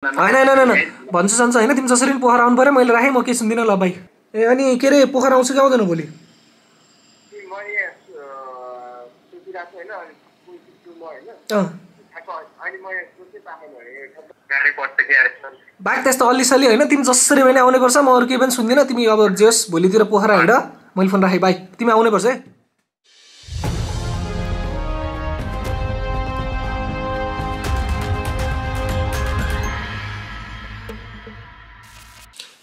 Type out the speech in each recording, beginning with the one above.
होइन होइन होइन भन्छु सन्च होइन तिमी जसरी पनि पोखरा आउनु पऱ्यो मैले राखेँ म केही सुन्दिनँ ल भाइ ए अनि के अरे पोखरा आउँछु कि आउँदैन भोलि बाइक त्यस्तो अल्लिसल्ली होइन तिमी जसरी पनि आउनै पर्छ म अरू केही पनि सुन्दिनँ तिमी अब जेस भोलितिर पोखरा हिँड मैले फोन राखेँ बाई तिमी आउनै पर्छ है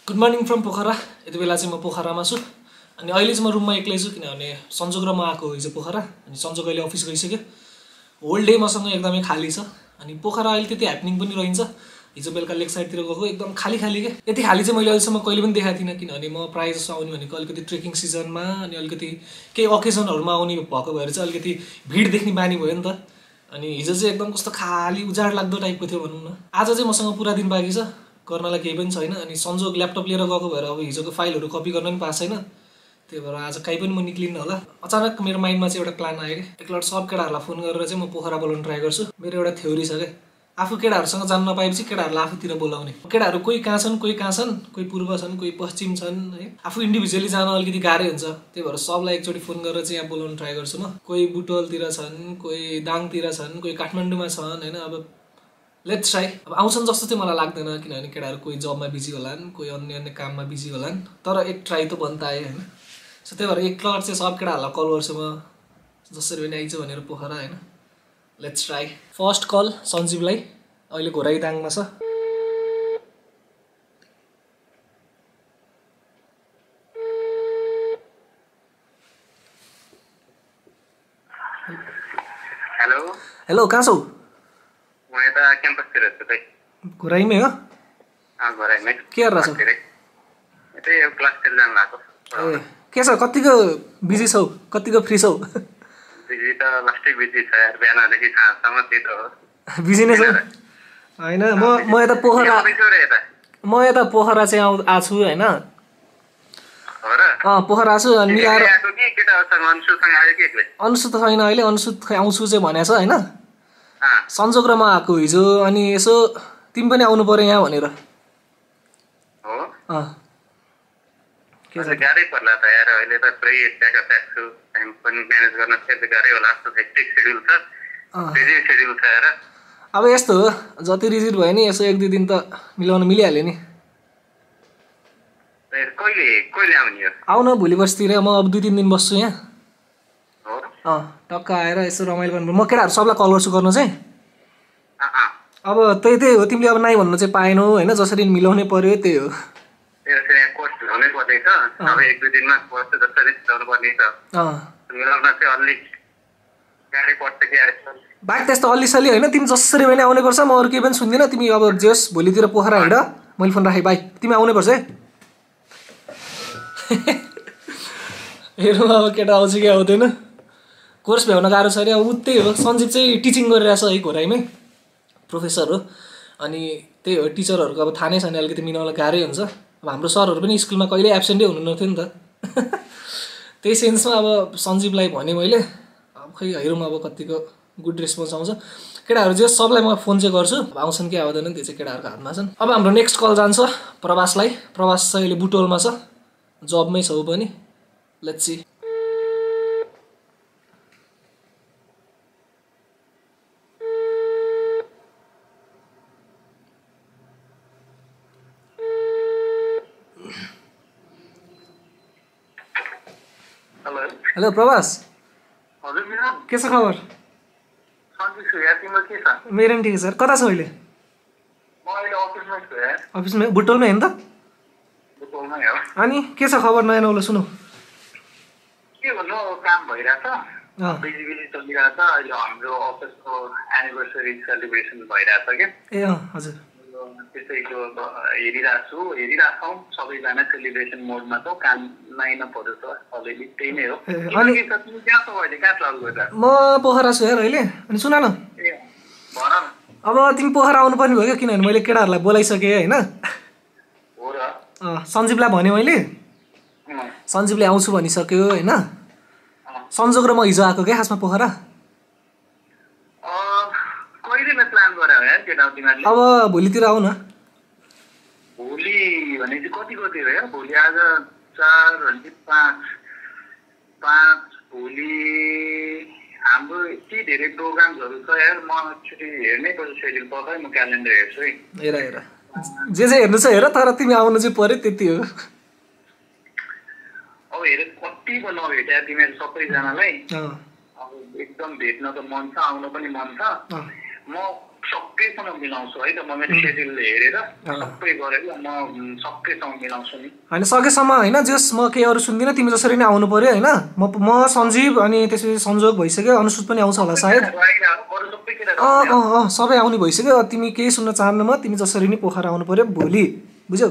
गुड मर्निङ फ्रम पोखरा यति बेला चाहिँ म पोखरामा छु अनि अहिले चाहिँ म रुममा एक्लै छु किनभने सन्जोग र म आएको हिजो पोखरा अनि सन्जोग अहिले अफिस गइसक्यो होल डे मसँग एकदमै खाली छ अनि पोखरा अहिले त्यति ह्यापनिङ पनि रहन्छ हिजो बेलुका लेक साइडतिर गएको एकदम खाली खाली के यति खाली चाहिँ मैले अहिलेसम्म कहिले पनि देखाएको थिइनँ किनभने म प्रायः जस्तो आउने भनेको अलिकति ट्रेकिङ सिजनमा अनि अलिकति केही अकेजनहरूमा आउने भएको भएर चाहिँ अलिकति भिड देख्ने बानी भयो नि त अनि हिजो चाहिँ एकदम कस्तो खाली उजाड लाग्दो टाइपको थियो भनौँ न आज चाहिँ मसँग पुरा दिन बाँकी छ गर्नलाई केही पनि छैन अनि सन्जोग ल्यापटप लिएर गएको भएर अब हिजोको फाइलहरू कपी गर्न पनि पाएको छैन त्यही भएर आज कहीँ पनि म निक्लिन्न होला अचानक मेरो माइन्डमा चाहिँ एउटा प्लान आयो कि एकलट सब केटाहरूलाई फोन गरेर चाहिँ म पोखरा बोलाउन ट्राई गर्छु मेरो एउटा थ्योरी छ क्या आफू केटाहरूसँग जान्न नपाएपछि केटाहरूलाई आफूतिर बोलाउने केटाहरू कोही कहाँ छन् कोही पूर्व छन् कोही पश्चिम छन् है आफू इन्डिभिजुअली जान अलिकति गाह्रै हुन्छ त्यही भएर सबलाई एकचोटि फोन गरेर चाहिँ यहाँ बोलाउन ट्राई गर्छु म कोही बुटोलतिर छन् कोही दाङतिर छन् कोही काठमाडौँमा छन् होइन अब लेट्स ट्राई अब आउँछन् जस्तो चाहिँ मलाई लाग्दैन किनभने केटाहरू कोही जबमा बिजी होलान् कोही अन्य अन्य काममा बिजी होलान् तर एक ट्राई त बन्द आयो होइन सो त्यही भएर एकलट चाहिँ सब केटाहरूलाई कल गर्छु म जसरी पनि आइज भनेर पोखरा होइन लेट्स ट्राई फर्स्ट कल सञ्जीवलाई अहिले घोराइदाङमा छ हेलो हेलो कहाँ छौ म यता क्याम्पसतिर छु भाइ घोराइमै हो घोराइमै के गरेर छौ यतै क्लासतिर जान लाग्यो ए के छ कतिको बिजी छौ कतिको फ्री छौ बिजी त लास्टै बिजी छ यार बिहानदेखि साँझसम्म त्यही त हो बिजी नै छौ होइन म यता पोखरा म यता पोखरा चाहिँ आएको छु होइन पोखरा आएको छु अनि मिलाएर अनुसु त छैन अहिले अनुसु आउँछु चाहिँ भनेको छ होइन सन्जोग र म आएको हिजो अनि यसो तिमी पनि आउनु पर्यो यहाँ भनेर गाह्रै पर्ला त यार अहिले त पुरै प्याक छु टाइम पनि म्यानेज गर्न चाहिँ गाह्रै होला जस्तो हेक्टिक सेड्युल छ बिजी सेड्युल छ यार अब यस्तो हो जति रिजिट भयो नि यसो एक दुई दिन त मिलाउन मिलिहाल्यो नि कहिले आउने हो आउन भोलि पर्सितिर म अब 2-3 दिन बस्छु यहाँ टक्क आएर यसो रमाइलो गर्नु म केटाहरू सबलाई कल गर्छु गर्नु चाहिँ अब त्यही हो तिमीले अब नाइ भन्नु चाहिँ पाएनौ होइन जसरी मिलाउनै पर्यो त्यही हो अब 1-2 दिनमा कोर्स जसरी चलाउनु पर्ने छ मिलाउन चाहिँ अलिक गाह्रै पर्छ कि यार बाइक त्यस्तो अल्लिसल्ली होइन तिमी जसरी पनि आउनै पर्छ म अरू केही पनि सुन्दिनँ तिमी अब जेस भोलितिर पोखरा हिँड मैले फोन राखेँ बाई तिमी आउनै पर्छ है हेरौँ अब केटा आउँछ कि आउँदैन कोर्स भ्याउन गाह्रो छ अरे अब त्यही हो सञ्जीव चाहिँ टिचिङ गरिरहेछ है घोराइमै प्रोफेसर हो अनि त्यही हो टिचरहरूको अब थाहा नै छैन अलिकति मिलाउन गाह्रै हुन्छ अब हाम्रो सरहरू पनि स्कुलमा कहिले एब्सेन्टै हुनु नथ्यो नि त त्यही सेन्समा अब सञ्जीवलाई भने मैले अब खै हेरौँ अब कतिको गुड रेस्पोन्स आउँछ केटाहरू चाहिँ सबलाई म फोन चाहिँ गर्छु आउँछन् कि आउँदैनन् त्यो चाहिँ केटाहरूको हातमा छन् अब हाम्रो नेक्स्ट कल जान्छ प्रवासलाई प्रवास चाहिँ अहिले बुटोलमा छ जबमै छ पनि लेट्स सी हेलो प्रवास के छ खबर मेरो पनि ठिक छ सर कता छ अहिले अफिसमै बुटोलमै होइन त अनि के छ खबर नयाँ नौलो सुनौ के भन्नु काम भइरहेछ बिजी चलिरहेछ अहिले हाम्रो अफिसको एनिभर्सरी सेलिब्रेसन भइरहेछ के ए हजुर त्यसैको हेरिरहेछौँ सबैजना सेलिब्रेसन मोडमा छौँ काम लाइन अपहरू छ अलिअलि त्यही नै हो म पोखरा छु यार अहिले अनि सुन न अब तिमी पोखरा आउनुपर्ने भयो क्या किनभने मैले केटाहरूलाई बोलाइसकेँ होइन सञ्जीवलाई भने मैले सञ्जीवले आउँछु भनिसक्यो होइन सन्जोग र म हिजो आएको क्या खासमा पोखरा कहिले प्लान गरे यार केटा तिमीहरूले अब भोलितिर आऊ न भोलि भने चाहिँ कति गते हो यार भोलि आज 4 भने 5 भोलि हाम्रो यति धेरै प्रोग्रामहरु छ यार म एक्चुअली हेर्नै पर्छ शेड्युल पक्कै म क्यालेन्डर हेर्छु है हेर हेर जे हेर्नु छ हेर तर तिमी आउनु चाहिँ पर्यो त्यति हो अब हेर कति पो नभेट्या तिमीहरू सबैजनालाई अब एकदम भेट्न त मन छ आउन पनि मन छ म सबैसँग मिलाउँछु है त म मेरो शेड्युल हेरेर सबै गरेर म सबैसँग मिलाउँछु नि हैन सकेसम्म हैन जस म के अरु सुन्दिन तिमी जसरी नै आउनु पर्यो हैन म सञ्जीव अनि त्यसपछि संजोग भइसक्यो अनुसुत पनि आउँछ होला सायद सबै आउने भइसक्यो तिमी केही सुन्न चाहन्न म तिमी जसरी नै पोखरा आउनु पर्यो भोलि बुझ्यौ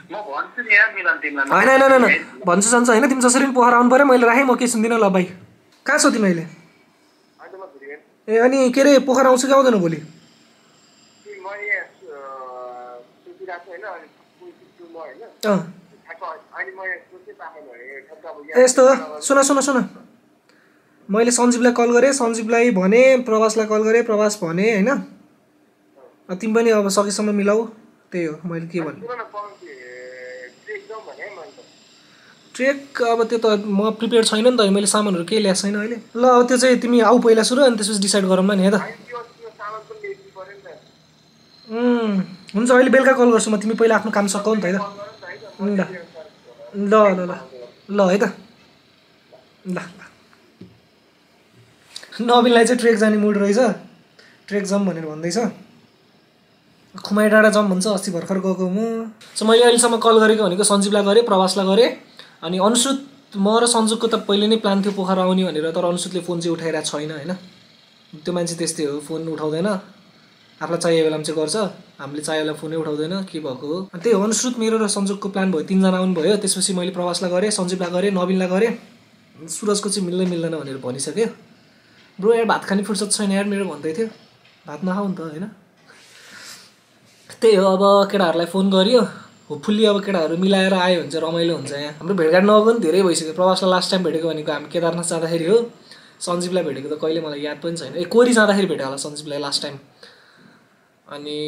म भन्छु नि यार मिलन तिमीलाई हैन भन्छु सन्छ हैन तिमी जसरी नि पोखरा आउनु पर्यो मैले राखे म के सुन्दिन ल भाइ कहाँ छौ तिमी अहिले ए अनि के रे पोखरा आउँछ कि आउँदैन भोलि यस्तो सुन मैले सञ्जीवलाई कल गरेँ सञ्जीवलाई भने प्रवासलाई कल गरेँ प्रवास भने हैन तिमी पनि अब सकेसम्म मिलाऊ त्यही हो मैले के भन्नु ट्रेक अब त्यो त म प्रिपेयर छैन नि त मैले सामानहरु केही ल्याएको छैन अहिले ल अब त्यो चाहिँ तिमी आऊ पहिला सुरु अनि त्यसपछि डिसाइड गरौँ न नि है त हुन्छ अहिले बेलुका कल गर्छु म तिमी पहिला आफ्नो काम सकाऊ नि त है त ल है त ल नवीनलाई चाहिँ ट्रेक जाने मुड रहेछ ट्रेक जाउँ भनेर भन्दैछ खुमाई डाँडा जाउँ भन्छ अस्ति भर्खर गएको म मैले अहिलेसम्म कल गरेको भनेको सञ्जीवलाई गरेँ प्रवासलाई गरेँ अनि अनुसुत म र सञ्जुकको त पहिले नै प्लान थियो पोखरा आउने भनेर तर अनुसुतले फोन चाहिँ उठाइरहेको छैन हैन त्यो मान्छे त्यस्तै हो फोन उठाउँदैन आफूलाई चाहिएको बेलामा चाहिँ गर्छ हामीले चाहिएको बेला फोनै उठाउँदैन के भएको हो अनि त्यही हो अनुसुत मेरो र सञ्जुकको प्लान भयो 3 जना आउनु भयो त्यसपछि मैले प्रवासलाई गरेँ सञ्जीवलाई गरेँ नवीनलाई गरेँ सुरजको चाहिँ मिल्दैन भनेर भनिसक्यो ब्रो यार भात खाने फुर्सद छैन यार मेरो भन्दै थियो भात नखाऊ नि त हैन त्यही हो अब केटाहरूलाई फोन गरियो होपफुल्ली अब केटाहरू मिलाएर आयो भने चाहिँ रमाइलो हुन्छ यहाँ हाम्रो भेटघाट नभएको पनि धेरै भइसक्यो प्रवासलाई लास्ट टाइम भेटेको भनेको हामी केदारनाथ जाँदाखेरि हो सञ्जीवलाई भेटेको त कहिले मलाई याद पनि छैन कोरी जाँदाखेरि भेटेको होला सञ्जीवलाई लास्ट टाइम अनि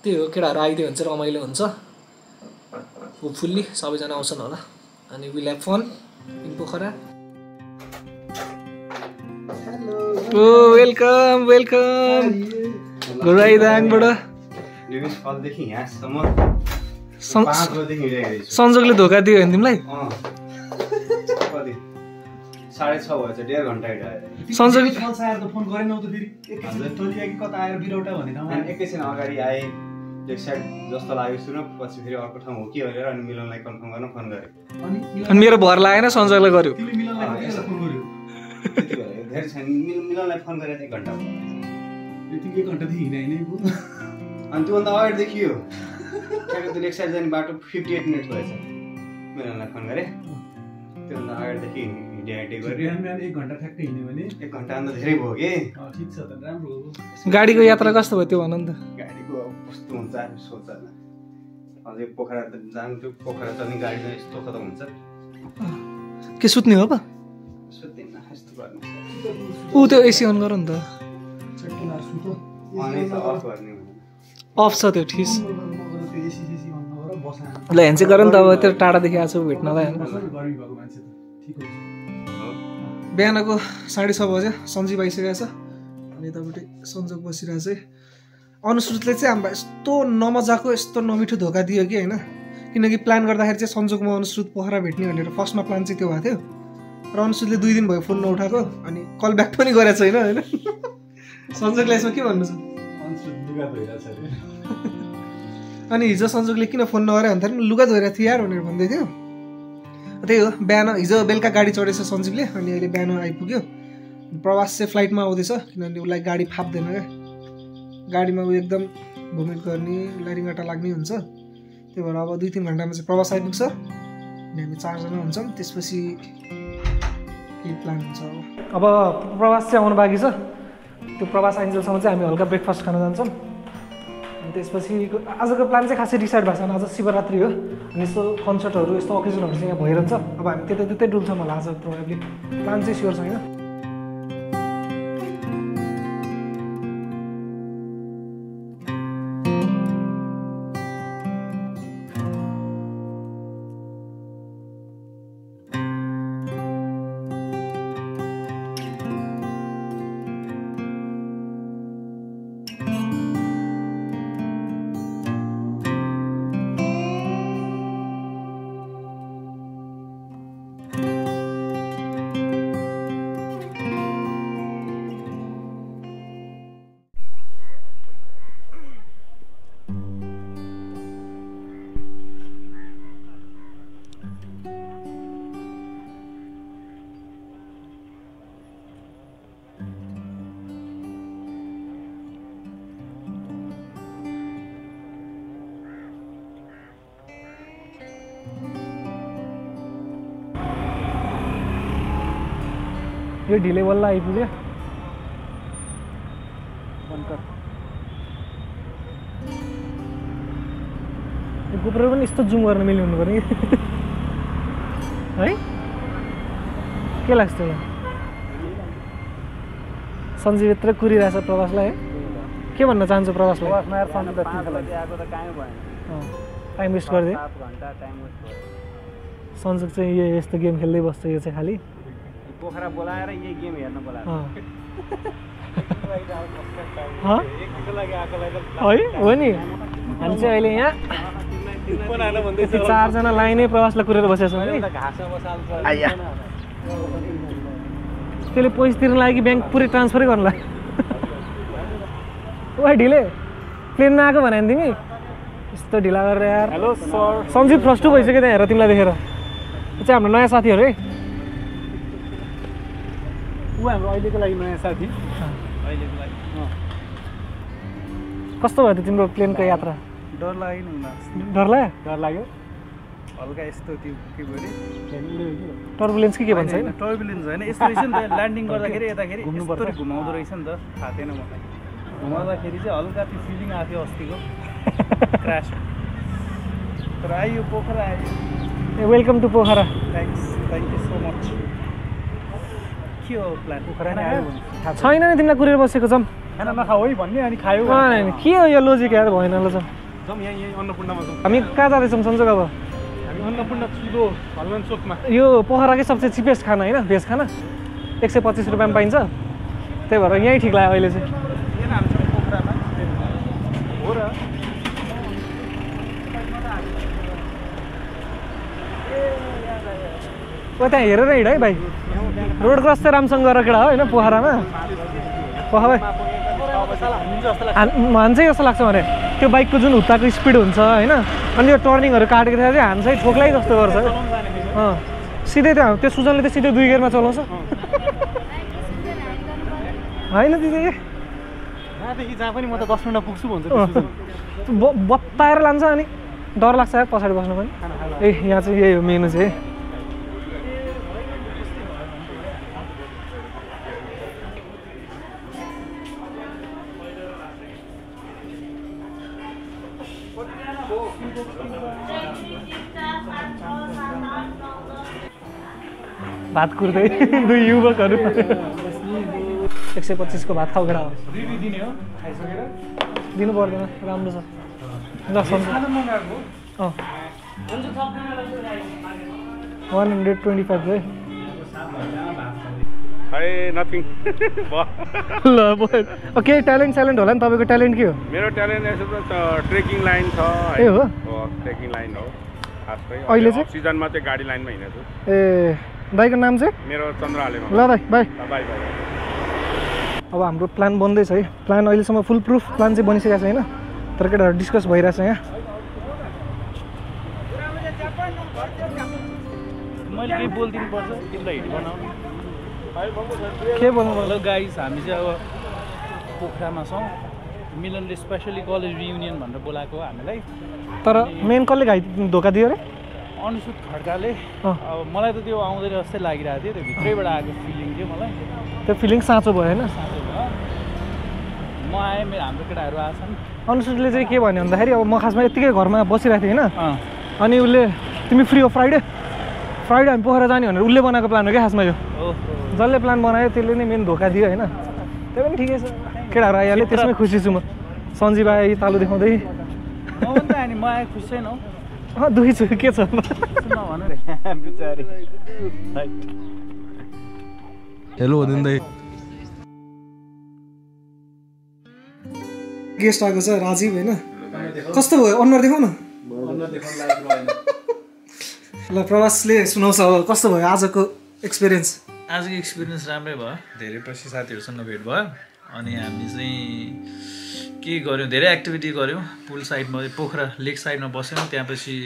त्यही हो केटाहरू आइदियो भने चाहिँ रमाइलो हुन्छ होपफुल्ली सबैजना आउँछन् होला अनि will have fun in Pokhara oh welcome गोराइदाङबाट सञ्जोगले धोका दियो भने तिमीलाई 6:30 भएछ 1.5 घण्टा सञ्जोग फोन गरेनौ त फेरि एकैछिन कता आएर बिरौटा भने एकैछिन अगाडि आए लेक्साइड जस्तो लाग्यो सुन पछि फेरि अर्को ठाउँ हो कि भनेर अनि मिलनलाई कन्फर्म गर्न फोन गरे अनि मेरो भर लागेन सञ्जोगलाई गर्यो तिमीले मिलनलाई यसो फोन गर्यो त्यति भएर धेरै छैन मिलनलाई फोन गरेर 1 घण्टा भयो यति 1 घण्टा देखि हिँड्नै भयो अनि त्योभन्दा अगाडि देखियो त्यो लेक्साइड जाने बाटो 58 मिनट भएछ मिलनलाई फोन गरे त्योभन्दा अगाडिदेखि हिँडे गरे 1 घण्टा ठ्याक्कै हिँड्यो भने 1 घण्टा अन्त धेरै भयो के ठिक छ त राम्रो हो गाडीको यात्रा कस्तो भयो त्यो भन नि त गाडीको कस्तो हुन्छ सोच अझै पोखरा त जान्छु पोखरा चल्ने गाडीमा यस्तो खतम हुन्छ के सुत्ने हो त सुत्दिन यस्तो गर्ने ऊ त्यो एसी अन गर नि त अनि त अफ गर्ने अफ छ त्यो ठिस ल हेन्चे गर नि त अब त्यो टाढादेखि आएको भेट्नलाई बिहानको 6:30 बजे सञ्जीव आइसकेको छ अनि यतापट्टि सञ्जोग बसिरहेको छ अनुसुतले चाहिँ हामीलाई यस्तो नमजाको यस्तो नमिठो धोका दियो कि होइन किनकि प्लान गर्दाखेरि चाहिँ सञ्जोगमा अनुसुत पोखरा भेट्ने भनेर फर्स्टमा प्लान चाहिँ त्यो भएको थियो र अनुसुतले 2 दिन भयो फोन नउठाएको अनि कल ब्याक पनि गरेको छैन होइन सञ्जोगलाई यसमा के भन्नु छ अनि हिजो सञ्जोगले किन फोन नगरे भन्दाखेरि लुगा धोइरहेको थियो यार भनेर भन्दै थियो त्यही हो बिहान हिजो बेलुका गाडी चढेछ सञ्जीवले अनि अहिले बिहान आइपुग्यो प्रवास चाहिँ फ्लाइटमा आउँदैछ किनभने उसलाई गाडी फाप्दैन क्या गाडीमा ऊ एकदम भोमिट गर्ने उसलाई रिङ्गटा लाग्ने हुन्छ त्यही भएर अब 2-3 घन्टामा चाहिँ प्रवास आइपुग्छ अनि हामी 4 जना हुन्छौँ त्यसपछि के प्लान हुन्छ अब प्रवास चाहिँ आउनु बाँकी छ त्यो प्रवास आइन्जेलसम्म चाहिँ हामी हल्का ब्रेकफास्ट खान जान्छौँ अनि त्यसपछि आजको प्लान चाहिँ खासै डिसाइड भएको छैन आज शिवरात्रि हो अनि यस्तो कन्सर्टहरू यस्तो अकेजनहरू चाहिँ यहाँ भइरहन्छ अब हामी त्यतै डुल्छौँ होला आज प्रोबेबली प्लान चाहिँ स्योर छैन यो ढिले बल्ल आइपुग्यो यो गोप्रो पनि यस्तो जुम गर्न मिल्ने हुनु पर्यो है के लाग्छ तिमीलाई सञ्जीव यत्रो कुरिरहेछ प्रवासलाई है के भन्न चाहन्छु प्रवासलाई टाइम वेस्ट गरिदिए सन्जुक चाहिँ यो यस्तो गेम खेल्दै बस्छ यो चाहिँ खालि पोखरा बोलाएर यही गेम हेर्न बोलाएर है हो नि हामी चाहिँ अहिले यहाँ 4 जना लाइनै प्रवासलाई कुरेर बसेको छौँ है त्यसले पैसा तिर्न लागि ब्याङ्क पुरै ट्रान्सफरै गर्नुलाई ओ ढिले प्लेन नआएको भने तिमी यस्तो ढिला गरेर यार हेलो सर सन्जीव फ्रस्टु भइसक्यो त्यहाँ हेर तिमीलाई देखेर यो चाहिँ हाम्रो नयाँ साथीहरू है ऊ हाम्रो अहिलेको लागि नयाँ साथी अहिलेको लागि कस्तो भयो त तिम्रो प्लेनको यात्रा डर लाग्यो नि डर लाग्यो डर लाग्यो हल्का यस्तो त्यो के भयो अरे टर्बुलेन्स के भन्छ होइन टर्बुलेन्स होइन यस्तो रहेछ नि त ल्यान्डिङ गर्दाखेरि यताखेरि यस्तो घुमाउँदो रहेछ नि त थाहा थिएन मलाई घुमाउँदाखेरि चाहिँ हल्का त्यो फिलिङ आएको थियो अस्तिको क्रास तर आयो पोखरा आयो welcome to Pokhara thank you so much के हो प्लान पोखरा आयो छैन नि तिमीलाई कुरेर बसेको छौँ खाना नखाऊ है भन्ने अनि खायो के हो यो लोजिक यार भएन ल जाउँ यहीँ अन्नपूर्णमा जाउँ हामी कहाँ जाँदैछौँ सन्जोग अब हामी अन्नपूर्ण चिलो हनुमान चोकमा यो पोखराकै सबसे चिपेस्ट खाना होइन भेज खाना 125 रुपियाँमा पाइन्छ त्यही भएर यहीँ ठिक लाग्यो अहिले चाहिँ पोखरामा हो र त्यहाँ हेरेर हिँड है भाइ रोड क्रस चाहिँ राम्रोसँग गरेर केटा हो होइन पोखरामा हान्छ जस्तो लाग्छ भने त्यो बाइकको जुन हुत्ताको स्पिड हुन्छ होइन अनि यो टर्निङहरू काटेको थियो चाहिँ हान्छ ठोक्लै जस्तो गर्छ सिधै त्यहाँ त्यो सुजनले त सिधै 2 गियरमा चलाउँछ होइन दिदी यहाँदेखि जहाँ पनि म त 10 मिनटमा पुग्छु भन्छ बत्ताएर लान्छ अनि डर लाग्छ यार पछाडि बस्नु पनि ए यहाँ चाहिँ यही हो मेनु चाहिँ भात कुर्दै 2 युवकहरू 125 को भात खाऊ केटा हो दिनु पर्दैन राम्रो छ ल सन्चो 125 है है नथिङ ल ओके ट्यालेन्ट होला नि तपाईँको ट्यालेन्ट के हो मेरो ट्यालेन्ट यसो त ट्रेकिङ लाइन छ ए हो ट्रेकिङ लाइन हो खासै अहिले चाहिँ सिजनमा चाहिँ गाडी लाइनमा हिँडेछु ए दाइको नाम चाहिँ मेरो चन्द्र हालेमा ल दाइ बाई बाई बाई अब हाम्रो प्लान बन्दैछ है प्लान अहिलेसम्म फुल प्रुफ प्लान चाहिँ बनिसकेको छ होइन तर केटाहरू डिस्कस भइरहेछ यहाँ मैले केही बोलिदिनु पर्छ तिमीलाई हिट बनाउनु के बोल्नु हेलो गाइस हामी चाहिँ अब पोखरामा छौँ मिलनले स्पेसली कलेज रियुनियन भनेर बोलाएको हो हामीलाई तर मेन कसले धोका दियो अरे अनुसुत खड्काले अब मलाई त त्यो आउँदैन जस्तै लागिरहेको थियो त्यो भित्रैबाट आएको फिलिङ थियो मलाई त्यो फिलिङ साँचो भयो होइन म आएँ मेरो हाम्रो केटाहरू आएछन् अनुसुतले चाहिँ के भन्यो भन्दाखेरि अब म खासमा यत्तिकै घरमा बसिरहेको थिएँ होइन अनि उसले तिमी फ्री हो फ्राइडे हामी पोखरा जाने भनेर उसले बनाएको प्लान हो क्या खासमा यो जसले प्लान बनायो त्यसले नै मेन धोका दियो होइन त्यो पनि ठिकै छ केटाहरू आइहाल्यो त्यसमै खुसी छु म सन्जीव आयो तालु देखाउँदै अनि म आएँ खुसी छैन दुखी छु के छ हेलो दिँदै गेस्ट आएको छ राजीव होइन कस्तो भयो अनुहार देखाउ न ल प्रवासले सुनाउँछ अब कस्तो भयो आजको एक्सपिरियन्स आजको एक्सपिरियन्स राम्रै भयो धेरै पछि साथीहरूसँग भेट भयो अनि हामी चाहिँ के गर्यौँ धेरै एक्टिभिटी गऱ्यौँ पुल साइडमा पोखरा लेक साइडमा बस्यौँ त्यहाँपछि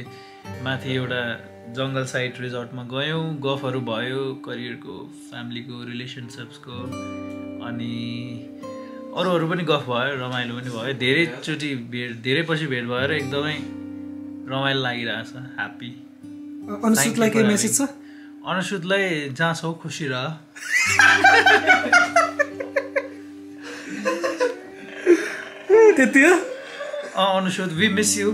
माथि एउटा जङ्गल साइड रिजोर्टमा गयौँ गफहरू भयो करियरको फ्यामिलीको रिलेसनसिप्सको अनि अरूहरू पनि गफ भयो रमाइलो पनि भयो धेरैचोटि धेरै पछि भेट भएर एकदमै रमाइलो लागिरहेछ ह्याप्पी अनुसुतलाई केही मेसेज छ अनुसुतलाई जहाँ छौ खुसी रह। त्यति हो? अनुसुत वी मिस यु।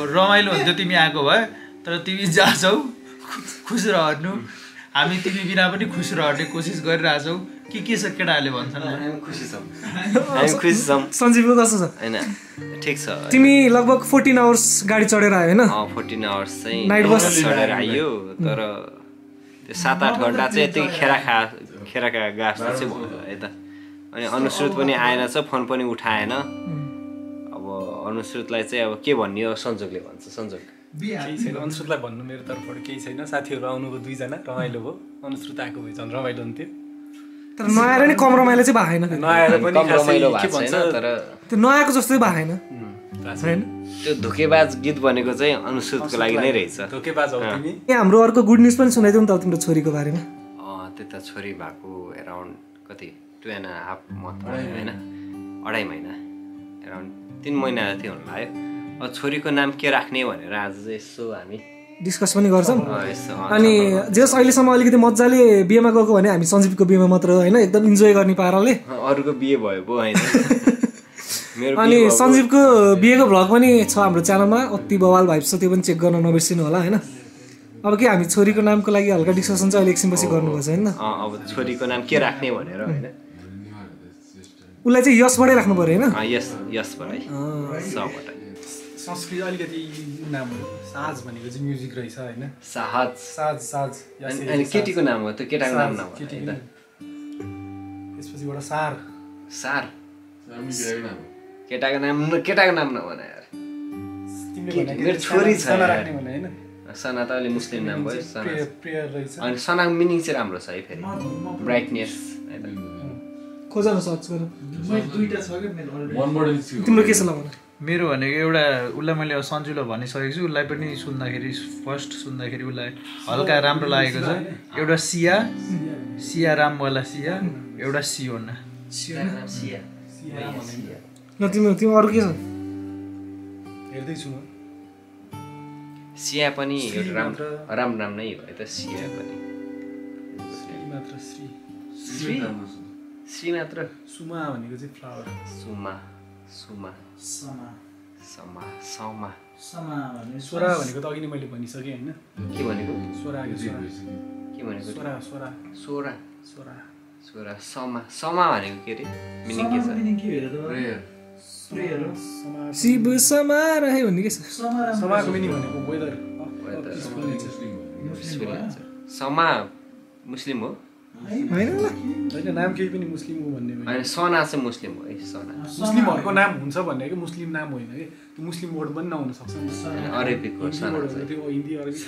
रमाइलो हुन्थ्यो तिमी आएको भए, तर तिमी जहाँ छौ खुस रहनु। हामी तिमी बिना पनि खुस रहने कोसिस गरिरहेछौ। के छ केटाहरूले भन्छन्? हामी खुसी छौँ। सञ्जीवको कस्तो छ? हैन ठिक छ। तिमी लगभग 14 आवर्स गाडी चढेर आयो हैन? 14 आवर्स चाहिँ नाइट बस चढेर आयो, तर त्यो 7-8 घण्टा चाहिँ यति खेराका गास चाहिँ भयो है त। अनि अनुश्रुत पनि आएन छ, फोन पनि उठाएन। अब अनुश्रुतलाई चाहिँ अब के भन्ने हो, संजोगले भन्छ। संजोग केही छैन, अनुश्रुतलाई भन्नु मेरो तर्फबाट केही छैन। साथीहरू आउनुभयो 2 जना, रमाइलो भयो। अनुश्रुत आएको भए झन् रमाइलो हुन्थ्यो। तर नआएर नि कम रमाइलो चाहिँ भएन। नआएर पनि रमाइलो भएको छैन, तर त्यो नआएको जस्तै भएन हैन? त्यो धोकेबाज गीत बनेको चाहिँ अनुश्रुतको लागि नै रहेछ। धोकेबाज हो तिमी। यहाँ हाम्रो अर्को गुड न्युज पनि सुनाइदिउँ त तिम्रो छोरीको बारेमा। त्यता छोरी भएको एराउन्ड कति 2.5 month होइन, 2.5 महिना, एराउन्ड 3 महिना जति हुन लाग्यो। अब छोरीको नाम के राख्ने भनेर आज चाहिँ यसो हामी डिस्कस पनि गर्छौँ। यसो अनि जस अहिलेसम्म अलिकति मजाले बिहेमा गएको भने हामी सञ्जीवको बिहेमा मात्र होइन, एकदम इन्जोय गर्ने पाराले। अरूको बिहे भयो पो होइन। अनि सञ्जीवको बिहेको भ्लग पनि छ हाम्रो च्यानलमा, अति बवाल भाइब छ, त्यो पनि चेक गर्न नबिर्सिनु होला होइन। अब के हामी छोरीको नामको लागि हल्का डिस्कसन चाहिँ अहिले एकछिनपछि गर्नुपर्छ होइन? अब छोरीको नाम के राख्ने भनेर होइन, उसलाई चाहिँ यशबाटै राख्नु पर्यो होइन? यसबाटै सबाट संस्कृत अलिकति नाम हो। साज भनेको चाहिँ म्युजिक रहेछ होइन? साहज। साज अनि केटीको नाम हो, त्यो केटाको नाम नभन है त। त्यसपछिबाट सार केटाको नाम नभन यार। मेरो छोरी छ राख्ने भने होइन? सना त अलि मुस्लिम नाम भयो। प्रेयर रहेछ। अनि सनाको मिनिङ चाहिँ राम्रो छ है फेरि, ब्राइटनेस है त। खोज न सर्च गर। दुईटा छ के मेरो। तिम्रो के छ ल भन? मेरो भनेको एउटा उसलाई मैले सन्जुलाई भनिसकेको छु। उसलाई पनि सुन्दाखेरि फर्स्ट सुन्दाखेरि उसलाई हल्का राम्रो लागेको छ। एउटा सिया रामवाला सिया, एउटा सियोना। ल तिम्रो अरू के छ? हेर्दैछु म। सिया पनि एउटा राम्रो नाम नै हो है त। सिया पनि श्री मात्र। सुमा भनेको चाहिँ फ्लावर। सोरा भनेको त अघि नै मैले भनिसकेँ होइन? के भनेको? सोरा के भनेको? सोरा समा भनेको के रे? मिनिङ के छ? शिव समा रहे भन्ने के छ? समाको मिनिङ भनेको वेदर। समा मुस्लिम हो होइन? होइन, नाम केही पनि मुस्लिम हो भन्ने होइन, सना चाहिँ मुस्लिम हो है। सना मुस्लिमहरूको नाम हुन्छ भन्ने कि मुस्लिम नाम होइन कि, त्यो मुस्लिम वर्ड पनि नहुन सक्छ। अरेबिक हो सना। त्यो हिन्दी अरबी